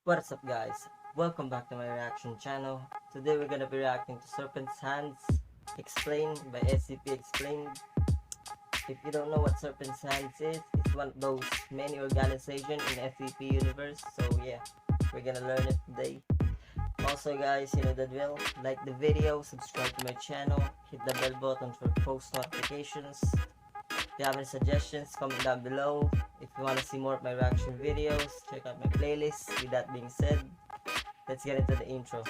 What's up guys? Welcome back to my reaction channel. Today we're gonna be reacting to Serpent's Hands Explained by SCP Explained. If you don't know what Serpent's Hands is, it's one of those many organizations in SCP universe. So yeah, we're gonna learn it today. Also guys, you know the drill. Like the video, subscribe to my channel, hit the bell button for post notifications. If you have any suggestions, comment down below. If you want to see more of my reaction videos, check out my playlist. With that being said, let's get into the intro.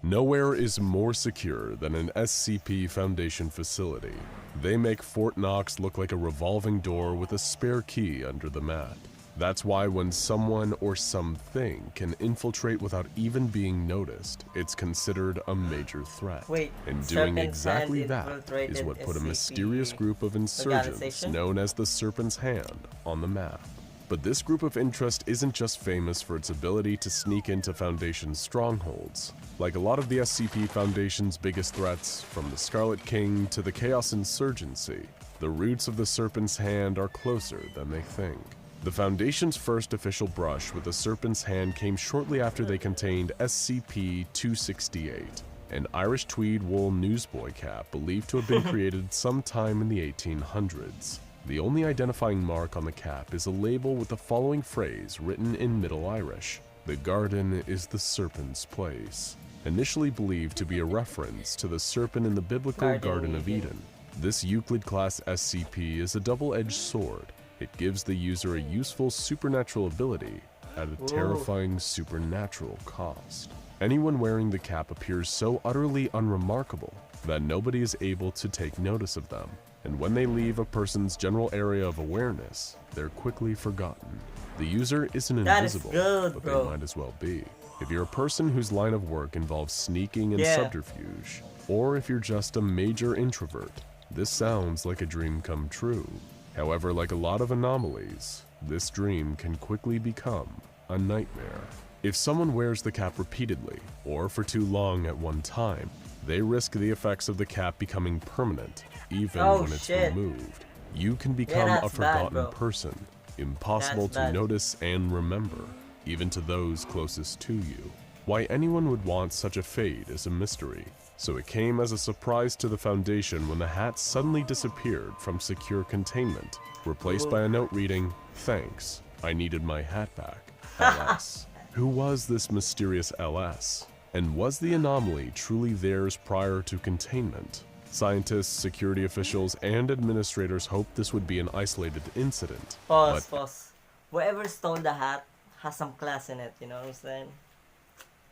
Nowhere is more secure than an SCP Foundation facility. They make Fort Knox look like a revolving door with a spare key under the mat. That's why when someone or something can infiltrate without even being noticed, it's considered a major threat. And doing exactly that is what put a mysterious group of insurgents known as the Serpent's Hand on the map. But this group of interest isn't just famous for its ability to sneak into Foundation's strongholds. Like a lot of the SCP Foundation's biggest threats, from the Scarlet King to the Chaos Insurgency, the roots of the Serpent's Hand are closer than they think. The Foundation's first official brush with the Serpent's Hand came shortly after they contained SCP-268, an Irish tweed wool newsboy cap believed to have been created sometime in the 1800s. The only identifying mark on the cap is a label with the following phrase written in Middle Irish: "The garden is the serpent's place," initially believed to be a reference to the serpent in the biblical Garden of Eden. This Euclid-class SCP is a double-edged sword. It gives the user a useful supernatural ability at a terrifying supernatural cost. Anyone wearing the cap appears so utterly unremarkable that nobody is able to take notice of them, and when they leave a person's general area of awareness, they're quickly forgotten. The user isn't invisible, but they might as well be. If you're a person whose line of work involves sneaking and subterfuge, or if you're just a major introvert, this sounds like a dream come true. However, like a lot of anomalies, this dream can quickly become a nightmare. If someone wears the cap repeatedly, or for too long at one time, they risk the effects of the cap becoming permanent, even when it's removed. You can become a forgotten person, impossible to notice and remember, even to those closest to you. Why anyone would want such a fate is a mystery, so it came as a surprise to the Foundation when the hat suddenly disappeared from secure containment, replaced by a note reading, "Thanks, I needed my hat back, LS." Who was this mysterious LS? And was the anomaly truly theirs prior to containment? Scientists, security officials, and administrators hoped this would be an isolated incident. Pause. Whoever stole the hat has some class in it, you know what I'm saying?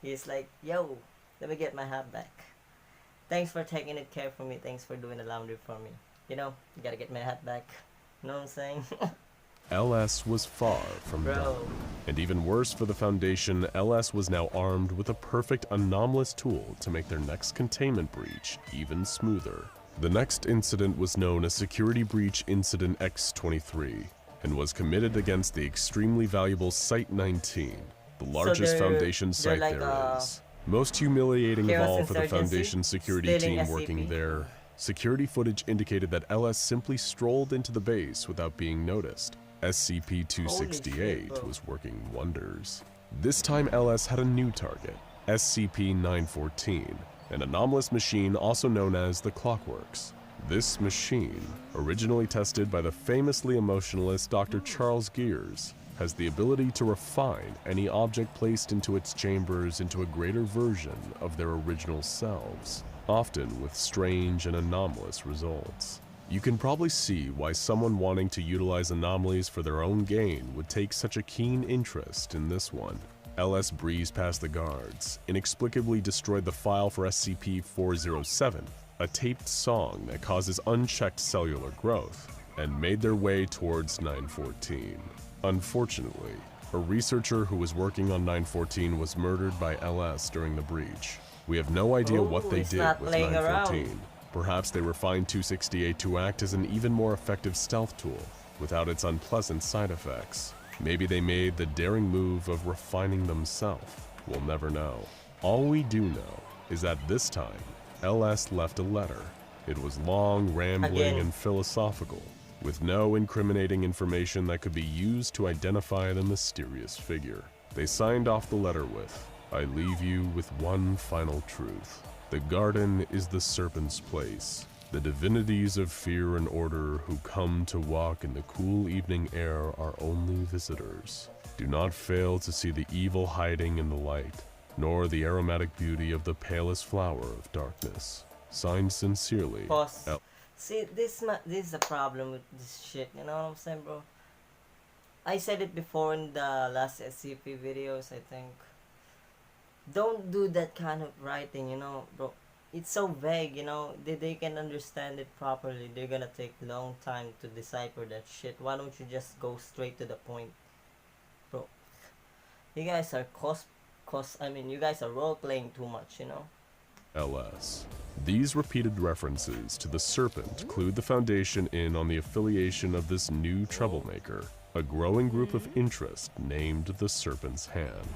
He's like, yo, let me get my hat back. Thanks for taking it care for me. Thanks for doing the laundry for me. You know, you gotta get my hat back. You know what I'm saying? LS was far from done. And even worse for the Foundation, LS was now armed with a perfect anomalous tool to make their next containment breach even smoother. The next incident was known as Security Breach Incident X-23 and was committed against the extremely valuable Site-19, the largest Foundation site there is. Most humiliating of all for the Foundation security team working there, security footage indicated that LS simply strolled into the base without being noticed. SCP-268 was working wonders. This time LS had a new target, SCP-914, an anomalous machine also known as the Clockworks. This machine, originally tested by the famously emotionalist Dr. Charles Gears, has the ability to refine any object placed into its chambers into a greater version of their original selves, often with strange and anomalous results. You can probably see why someone wanting to utilize anomalies for their own gain would take such a keen interest in this one. LS breezed past the guards, inexplicably destroyed the file for SCP-407, a taped song that causes unchecked cellular growth, and made their way towards 914. Unfortunately, a researcher who was working on 914 was murdered by LS during the breach. We have no idea what they did with 914. Perhaps they refined 268 to act as an even more effective stealth tool, without its unpleasant side effects. Maybe they made the daring move of refining themselves. We'll never know. All we do know is that this time, LS left a letter. It was long, rambling, and philosophical, with no incriminating information that could be used to identify the mysterious figure. They signed off the letter with, "I leave you with one final truth. The garden is the serpent's place. The divinities of fear and order who come to walk in the cool evening air are only visitors. Do not fail to see the evil hiding in the light, nor the aromatic beauty of the palest flower of darkness. Signed sincerely." Pause. See, this is a problem with this shit, you know what I'm saying, bro? I said it before in the last SCP videos, I think. Don't do that kind of writing, you know, bro. It's so vague, you know. They can understand it properly. They're gonna take long time to decipher that shit. Why don't you just go straight to the point, bro? You guys are you guys are role playing too much, you know. LS. These repeated references to the Serpent clued the Foundation in on the affiliation of this new troublemaker, a growing group of interest named the Serpent's Hand.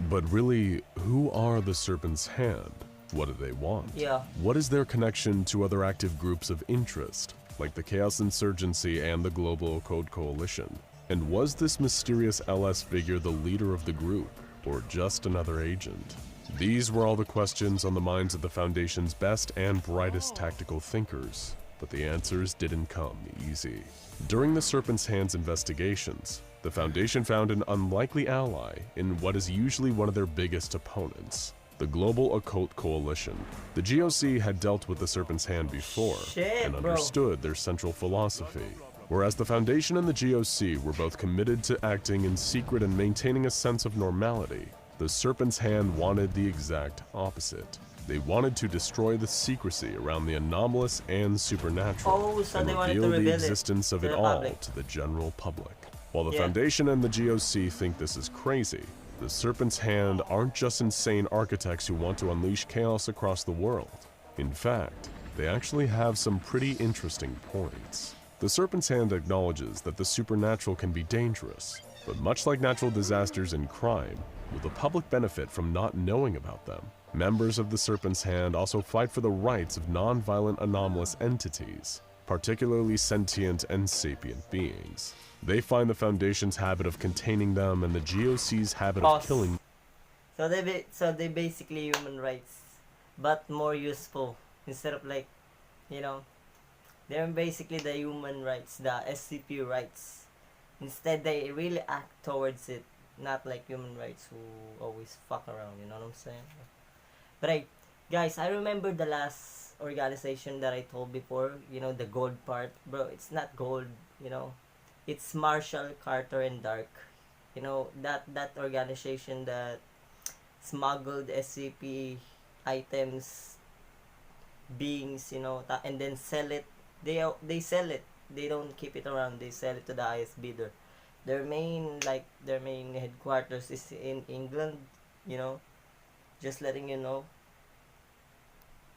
But really, who are the Serpent's Hand? What do they want? Yeah. What is their connection to other active groups of interest, like the Chaos Insurgency and the Global Occult Coalition? And was this mysterious LS figure the leader of the group, or just another agent? These were all the questions on the minds of the Foundation's best and brightest tactical thinkers, but the answers didn't come easy. During the Serpent's Hand's investigations, the Foundation found an unlikely ally in what is usually one of their biggest opponents, the Global Occult Coalition. The GOC had dealt with the Serpent's Hand before and understood their central philosophy. Whereas the Foundation and the GOC were both committed to acting in secret and maintaining a sense of normality, the Serpent's Hand wanted the exact opposite. They wanted to destroy the secrecy around the anomalous and supernatural and reveal the existence of it all to the general public. While the Foundation and the GOC think this is crazy, the Serpent's Hand aren't just insane architects who want to unleash chaos across the world. In fact, they actually have some pretty interesting points. The Serpent's Hand acknowledges that the supernatural can be dangerous, but much like natural disasters and crime, will the public benefit from not knowing about them? Members of the Serpent's Hand also fight for the rights of non-violent anomalous entities, particularly sentient and sapient beings. They find the Foundation's habit of containing them and the GOC's habit of killing. So they basically human rights, but more useful instead of like, you know, they're basically the human rights, the SCP rights. Instead, they really act towards it, not like human rights who always fuck around. You know what I'm saying? But guys, I remember the last organization that I told before. You know, the gold part, bro. It's not gold. You know. It's Marshall, Carter, and Dark. You know, that organization that smuggled SCP items, beings, you know, and then sell it. They sell it. They don't keep it around. They sell it to the highest bidder. Their main headquarters is in England. You know, just letting you know.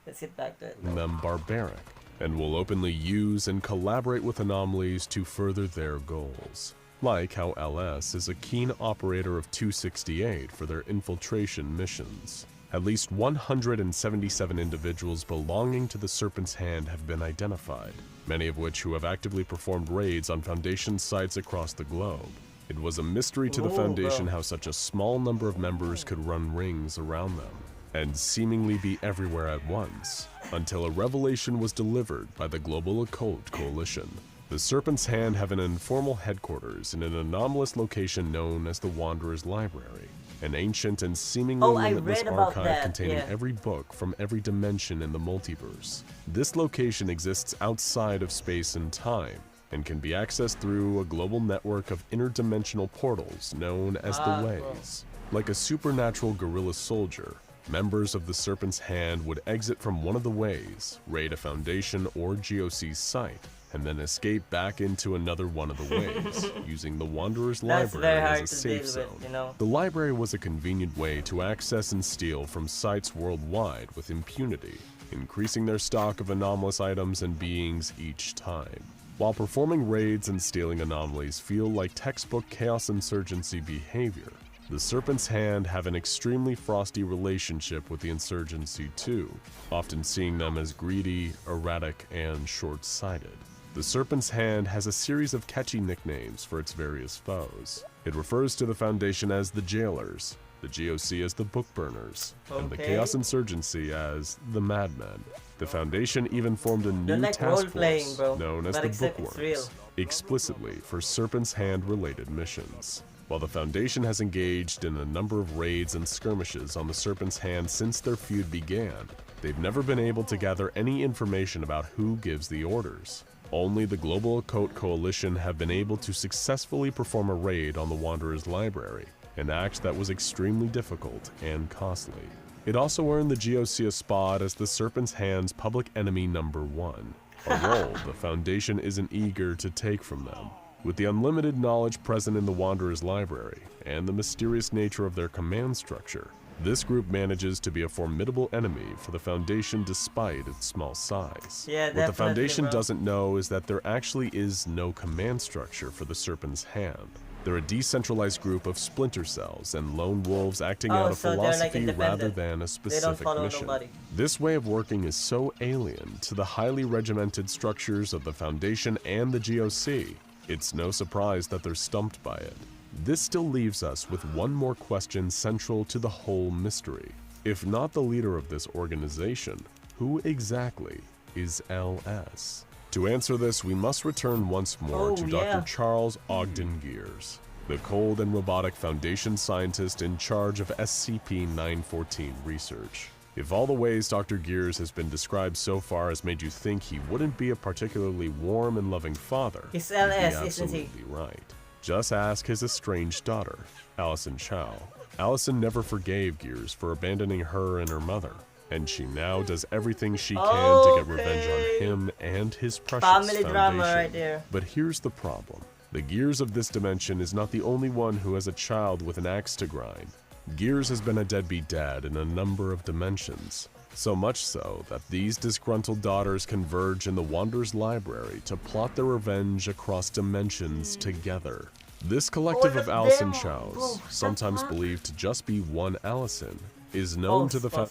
Let's get back to it. Them barbaric, and will openly use and collaborate with anomalies to further their goals. Like how LS is a keen operator of 268 for their infiltration missions. At least 177 individuals belonging to the Serpent's Hand have been identified, many of which who have actively performed raids on Foundation sites across the globe. It was a mystery to the Foundation how such a small number of members could run rings around them and seemingly be everywhere at once, until a revelation was delivered by the Global Occult Coalition. The Serpent's Hand have an informal headquarters in an anomalous location known as the Wanderer's Library, an ancient and seemingly limitless archive containing every book from every dimension in the multiverse. This location exists outside of space and time, and can be accessed through a global network of interdimensional portals known as the Ways. Like a supernatural guerrilla soldier, members of the Serpent's Hand would exit from one of the Ways, raid a Foundation or GOC site, and then escape back into another one of the Ways, using the Wanderer's Library as a safe zone. You know? The library was a convenient way to access and steal from sites worldwide with impunity, increasing their stock of anomalous items and beings each time. While performing raids and stealing anomalies feel like textbook Chaos Insurgency behavior, The Serpent's Hand have an extremely frosty relationship with the insurgency too, often seeing them as greedy, erratic, and short-sighted. The Serpent's Hand has a series of catchy nicknames for its various foes. It refers to the Foundation as the Jailers, the GOC as the Bookburners, and the Chaos Insurgency as the Madmen. The Foundation even formed a new task force known as the Bookworms, explicitly for Serpent's Hand-related missions. While the Foundation has engaged in a number of raids and skirmishes on the Serpent's Hand since their feud began, they've never been able to gather any information about who gives the orders. Only the Global Occult Coalition have been able to successfully perform a raid on the Wanderer's library, an act that was extremely difficult and costly. It also earned the GOC a spot as the Serpent's Hand's public enemy #1, a role the Foundation isn't eager to take from them. With the unlimited knowledge present in the Wanderer's library and the mysterious nature of their command structure, this group manages to be a formidable enemy for the Foundation despite its small size. What the Foundation doesn't know is that there actually is no command structure for the Serpent's Hand. They're a decentralized group of splinter cells and lone wolves acting out a philosophy rather than a specific mission. This way of working is so alien to the highly regimented structures of the Foundation and the GOC, it's no surprise that they're stumped by it. This still leaves us with one more question central to the whole mystery. If not the leader of this organization, who exactly is LS? To answer this, we must return once more to Dr. Charles Ogden Gears, the cold and robotic Foundation scientist in charge of SCP-914 research. If all the ways Dr. Gears has been described so far has made you think he wouldn't be a particularly warm and loving father, he's LS, isn't he? Absolutely right. Just ask his estranged daughter, Allison Chow. Allison never forgave Gears for abandoning her and her mother, and she now does everything she can to get revenge on him and his precious family Foundation. Drama right there. But here's the problem. The Gears of this dimension is not the only one who has a child with an axe to grind. Gears has been a deadbeat dad in a number of dimensions, so much so that these disgruntled daughters converge in the Wanderer's library to plot their revenge across dimensions together. This collective of Allison Chows, sometimes believed to just be one Allison, is known to the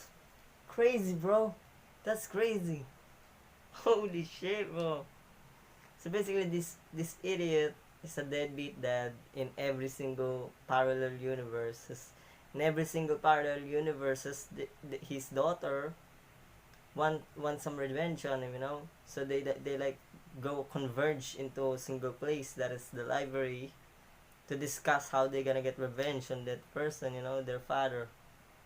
Crazy, bro. That's crazy. Holy shit, bro. So basically this idiot is a deadbeat dad in every single parallel universe. In every single parallel universes, his daughter want some revenge on him, you know. So they like go converge into a single place, that is the library, to discuss how they're gonna get revenge on that person, you know, their father.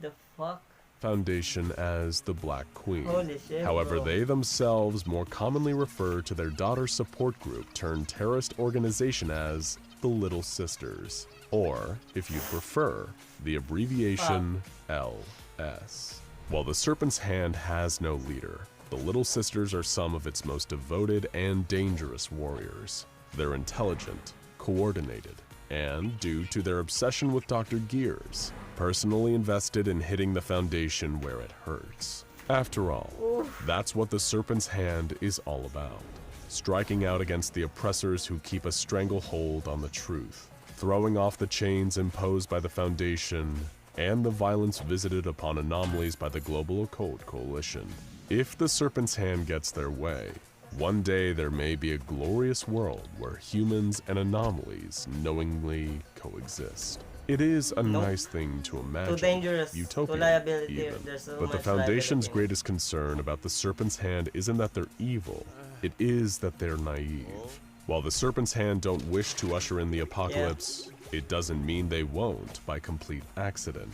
The fuck? Foundation as the Black Queen. Holy shit, however, bro. they themselves more commonly refer to their daughter support group turned terrorist organization as the Little Sisters, or, if you'd prefer, the abbreviation LS. While the Serpent's Hand has no leader, the Little Sisters are some of its most devoted and dangerous warriors. They're intelligent, coordinated, and, due to their obsession with Dr. Gears, personally invested in hitting the Foundation where it hurts. After all, that's what the Serpent's Hand is all about. Striking out against the oppressors who keep a stranglehold on the truth, throwing off the chains imposed by the Foundation, and the violence visited upon anomalies by the Global Occult Coalition. If the Serpent's Hand gets their way, one day there may be a glorious world where humans and anomalies knowingly coexist. It is a nice thing to imagine, too dangerous, utopian too liability, even. so But the Foundation's greatest concern about the Serpent's Hand isn't that they're evil, it is that they're naive. While the Serpent's Hand don't wish to usher in the apocalypse, it doesn't mean they won't by complete accident.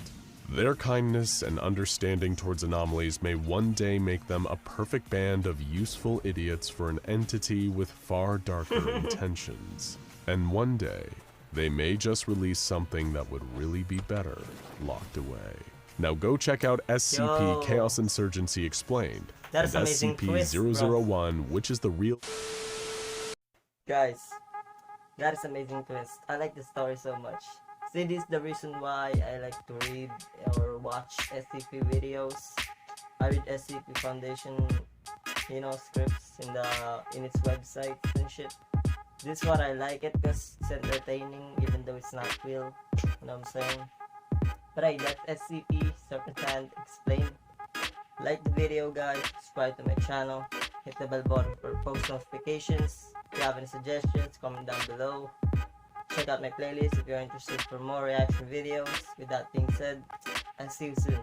Their kindness and understanding towards anomalies may one day make them a perfect band of useful idiots for an entity with far darker intentions. And one day, they may just release something that would really be better locked away. Now go check out SCP Chaos Insurgency Explained and SCP-001, which is the real... Guys, that is amazing twist. I like the story so much. See, this is the reason why I like to read or watch SCP videos. I read SCP Foundation, you know, scripts in its website and shit. This is what I like it, because it's entertaining even though it's not real. You know what I'm saying? But hey, that's SCP, Serpent Hand Explained. Like the video guys, subscribe to my channel, hit the bell button for post notifications. If you have any suggestions, comment down below. Check out my playlist if you're interested for more reaction videos. With that being said, I'll see you soon.